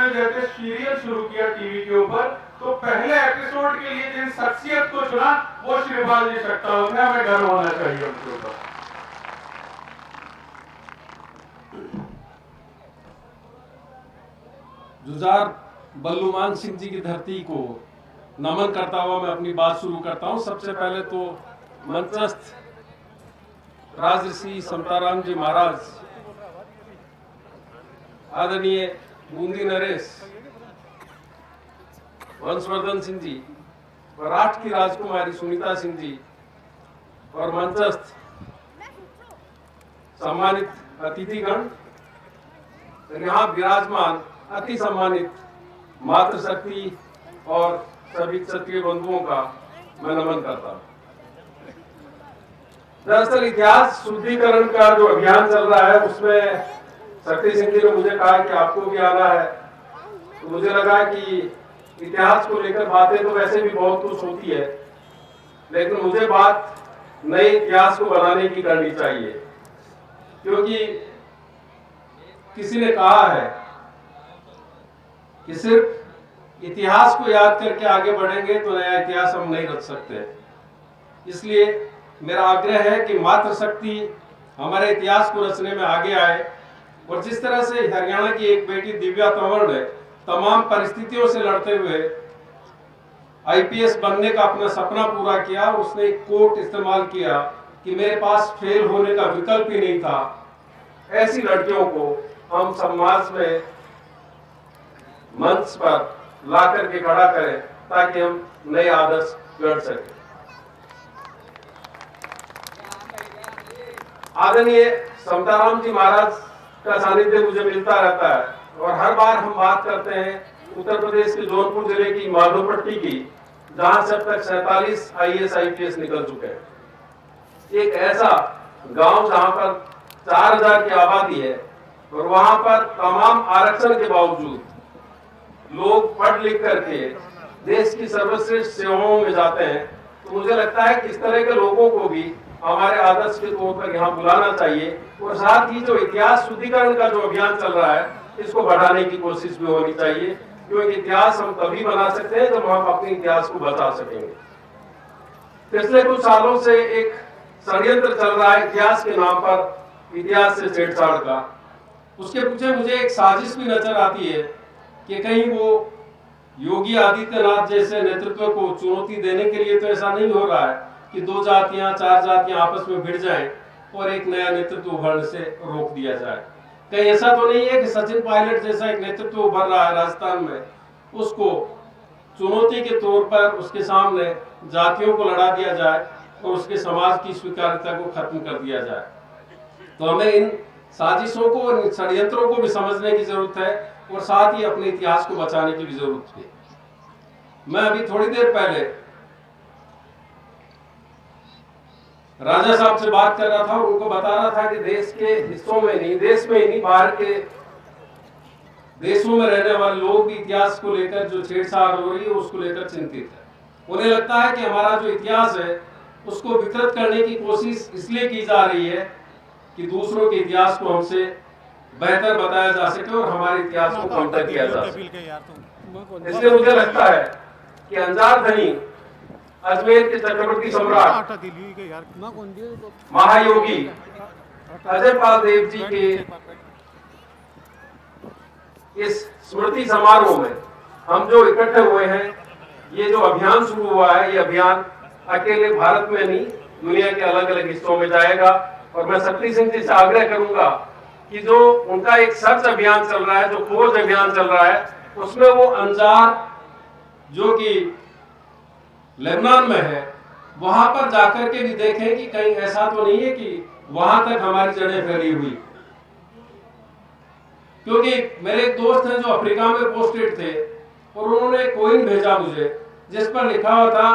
ने जैसे सीरियल शुरू किया टीवी के ऊपर, तो पहले एपिसोड के लिए जिन शख्सियत को चुना वो श्रीपाल जी सकता होंगे, हमें गर्व होना चाहिए उनके ऊपर। जुझार बल्लूमान सिंह जी की धरती को नमन करता हुआ मैं अपनी बात शुरू करता हूं। सबसे पहले तो मंचस्थ राजऋषि समताराम जी महाराज, आदरणीय बूंदी नरेश, वंशवर्धन सिंह जी और राष्ट्र की राजकुमारी सुनीता सिंह जी और मंचस्थ सम्मानित अतिथिगण, यहाँ विराजमान अति सम्मानित मातृशक्ति और सभी क्षत्रिय बंधुओं का मैं नमन करता हूँ। दरअसल इतिहास शुद्धिकरण का जो अभियान चल रहा है उसमें शक्ति सिंह जी ने मुझे कहा कि आपको भी आना है, तो मुझे लगा कि इतिहास को लेकर बातें तो वैसे भी बहुत कुछ होती है, लेकिन मुझे बात नए इतिहास को बनाने की करनी चाहिए, क्योंकि किसी ने कहा है कि सिर्फ इतिहास को याद करके आगे बढ़ेंगे तो नया इतिहास हम नहीं रच सकते। इसलिए मेरा आग्रह है कि मातृशक्ति हमारे इतिहास को रचने में आगे आए, और जिस तरह से हरियाणा की एक बेटी दिव्या तंवर ने तमाम परिस्थितियों से लड़ते हुए आईपीएस बनने का अपना सपना पूरा किया, उसने एक कोट इस्तेमाल किया कि मेरे पास फेल होने का विकल्प ही नहीं था। ऐसी लड़कियों को हम समाज में मंच पर ला करके खड़ा करें ताकि हम नए आदर्श लड़ सकें। आदरणीय समताराम जी महाराज का सानिध्य मुझे मिलता रहता है, और हर बार हम बात करते हैं उत्तर प्रदेश के जौनपुर जिले की माधोपट्टी की, जहां से अब तक 47 आईएएस आईपीएस निकल चुके हैं। एक ऐसा गांव जहां पर 4000 की आबादी है, और वहां पर तमाम आरक्षण के बावजूद लोग पढ़ लिख करके देश की सर्वश्रेष्ठ सेवाओं में जाते हैं। तो मुझे लगता है कि इस तरह के लोगों को भी हमारे आदर्श के तौर पर यहाँ बुलाना चाहिए, और साथ ही जो इतिहास शुद्धिकरण का जो अभियान चल रहा है इसको बढ़ाने की कोशिश भी होनी चाहिए, क्योंकि इतिहास हम तभी बना सकते हैं जब हम अपने इतिहास को बचा सकेंगे। पिछले कुछ सालों से एक षड्यंत्र चल रहा है इतिहास के नाम पर, इतिहास से छेड़छाड़ का। उसके पीछे मुझे एक साजिश भी नजर आती है कि कहीं वो योगी आदित्यनाथ जैसे नेतृत्व को चुनौती देने के लिए तो ऐसा नहीं हो रहा है कि 2 जातियां 4 जातियां आपस में भिड़ जाएं और एक नया नेतृत्व उभरने से रोक दिया जाए। कहीं ऐसा तो नहीं है कि सचिन पायलट जैसा एक नेतृत्व उभर रहा है राजस्थान में, उसको चुनौती के तौर पर उसके सामने जातियों को लड़ा दिया जाए और उसके समाज की स्वीकार्यता को खत्म कर दिया जाए। तो हमें इन साजिशों को और षड्यंत्रों को भी समझने की जरूरत है, और साथ ही अपने इतिहास को बचाने की भी जरूरत है। मैं अभी थोड़ी देर पहले राजा साहब से बात कर रहा था और उनको बता रहा था कि देश के हिस्सों में नहीं, देश में ही नहीं, बाहर के देशों में रहने वाले लोग भी इतिहास को लेकर जो छेड़छाड़ हो रही है उसको लेकर चिंतित है। उन्हें लगता है कि हमारा जो इतिहास है उसको विकृत करने की कोशिश इसलिए की जा रही है कि दूसरों के इतिहास को हमसे बेहतर बताया जा सके और हमारे इतिहास को काउंटर किया जा सके। इसलिए मुझे लगता है कि अंजार धनी अजमेर के चक्रवर्ती सम्राट महायोगी अजय पाल देव जी के इस स्मृति समारोह में हम जो इकट्ठे हुए हैं, ये जो अभियान शुरू हुआ है, ये अभियान अकेले भारत में नहीं, दुनिया के अलग अलग हिस्सों में जाएगा। और मैं शक्ति सिंह जी से आग्रह करूंगा कि जो उनका एक सर्च अभियान चल रहा है, जो खोज अभियान चल रहा है, उसमें वो अंजार जो कि लेबनान में है, वहां पर जाकर के भी देखें कि कहीं ऐसा तो नहीं है कि वहां तक हमारी जड़ें फैली हुई। क्योंकि मेरे एक दोस्त हैं जो अफ्रीका में पोस्टेड थे, और उन्होंने कोइन भेजा मुझे जिस पर लिखा हुआ था,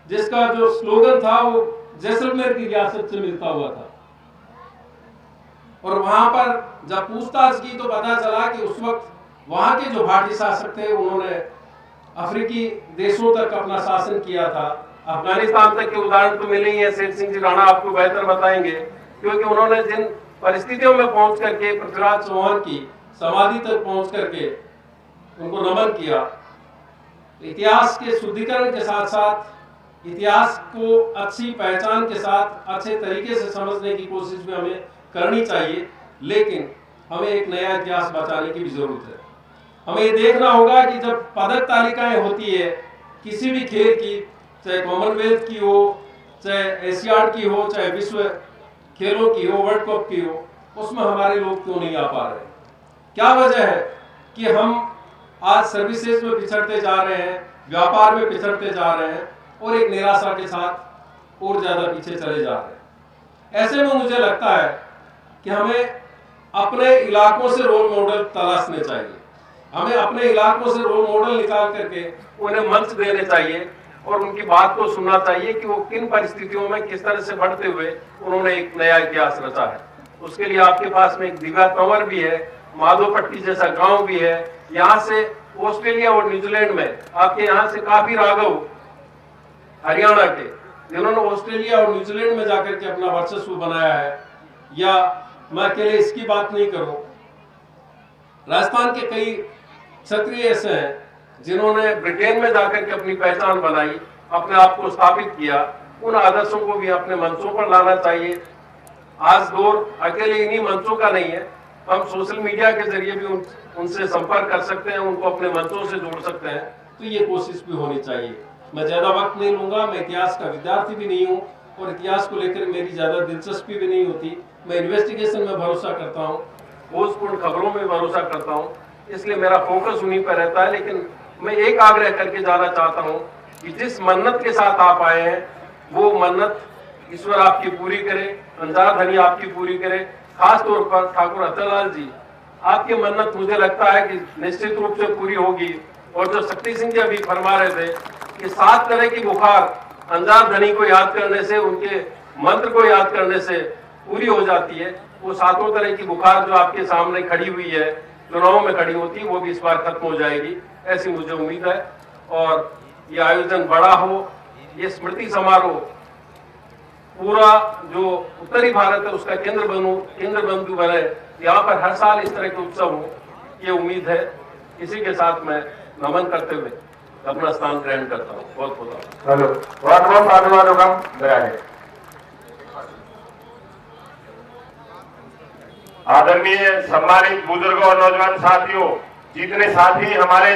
जिसका जो स्लोगन था वो जैसलमेर की रियासत से मिलता हुआ था। और वहां पर जब पूछताछ की तो पता चला कि उस वक्त वहां के जो भाटी शासक थे उन्होंने अफ्रीकी देशों तक अपना शासन किया था। अफगानिस्तान तक के उदाहरण तो मिले ही हैं, शेर सिंह जी राणा आपको बेहतर बताएंगे, क्योंकि उन्होंने जिन परिस्थितियों में पहुंच करके पृथ्वीराज चौहान की समाधि तक पहुंच करके उनको नमन किया। इतिहास के शुद्धिकरण के साथ साथ इतिहास को अच्छी पहचान के साथ अच्छे तरीके से समझने की कोशिश भी हमें करनी चाहिए, लेकिन हमें एक नया इतिहास बचाने की भी जरूरत है। हमें ये देखना होगा कि जब पदक तालिकाएं होती है किसी भी खेल की, चाहे कॉमनवेल्थ की हो, चाहे एशियाड की हो, चाहे विश्व खेलों की हो, वर्ल्ड कप की हो, उसमें हमारे लोग क्यों नहीं आ पा रहे? क्या वजह है कि हम आज सर्विसेज में पिछड़ते जा रहे हैं, व्यापार में पिछड़ते जा रहे हैं और एक निराशा के साथ और ज्यादा पीछे चले जा रहे हैं। ऐसे में मुझे लगता है कि हमें अपने इलाकों से रोल मॉडल तलाशने चाहिए। हमें अपने इलाकों से रोल मॉडल निकाल करके उन्हें मंच देने चाहिए और उनकी बात को सुनना चाहिए कि वो किन परिस्थितियों में किस तरह से बढ़ते हुए उन्होंने एक नया इतिहास रचा है। उसके लिए आपके पास में एक दिव्या तंवर भी है, माधोपट्टी जैसा गांव भी है। यहाँ से ऑस्ट्रेलिया और न्यूजीलैंड में आपके यहाँ से काफी राघव हरियाणा के, जिन्होंने ऑस्ट्रेलिया और न्यूजीलैंड में जाकर के अपना वर्चस्व बनाया है। या मैं अकेले इसकी बात नहीं करूं, राजस्थान के कई क्षत्रिय ऐसे हैं जिन्होंने ब्रिटेन में जाकर के अपनी पहचान बनाई, अपने आप को स्थापित किया। उन आदर्शों को भी अपने मंचों पर लाना चाहिए। आज दौर अकेले इन्हीं मंचों का नहीं है, हम सोशल मीडिया के जरिए भी उनसे संपर्क कर सकते हैं, उनको अपने मंचों से जोड़ सकते हैं। तो ये कोशिश भी होनी चाहिए। मैं ज्यादा वक्त नहीं लूंगा, मैं इतिहास का विद्यार्थी भी नहीं हूँ और इतिहास को लेकर मेरी ज्यादा दिलचस्पी भी नहीं होती। मैं इन्वेस्टिगेशन में भरोसा करता हूँ, खोजपूर्ण खबरों में भरोसा करता हूँ, इसलिए मेरा फोकस उन्हीं पर रहता है। लेकिन मैं एक आग्रह करके जाना चाहता हूँ कि जिस मन्नत के साथ आप आए हैं वो मन्नत ईश्वर आपकी पूरी करे, अंजार धनी आपकी पूरी करे। खास तौर पर ठाकुर अतरलाल जी, आपकी मन्नत मुझे लगता है कि निश्चित रूप से पूरी होगी। और जो शक्ति सिंह जी अभी फरमा रहे थे कि 7 तरह की बुखार अंजार धनी को याद करने से, उनके मंत्र को याद करने से पूरी हो जाती है, वो 7 तरह की बुखार जो आपके सामने खड़ी हुई है, चुनावों में खड़ी होती है, वो भी इस बार खत्म हो जाएगी, ऐसी मुझे उम्मीद है। और ये आयोजन बड़ा हो, ये स्मृति समारोह पूरा जो उत्तरी भारत है उसका केंद्र बिंदु बने, यहाँ पर हर साल इस तरह के उत्सव हो, ये उम्मीद है। इसी के साथ मैं नमन करते हुए अपना स्थान ग्रहण करता हूँ। बहुत बहुत हेलो, बहुत साधुवाद आदरणीय सम्मानित बुजुर्गों और नौजवान साथियों, जितने साथी हमारे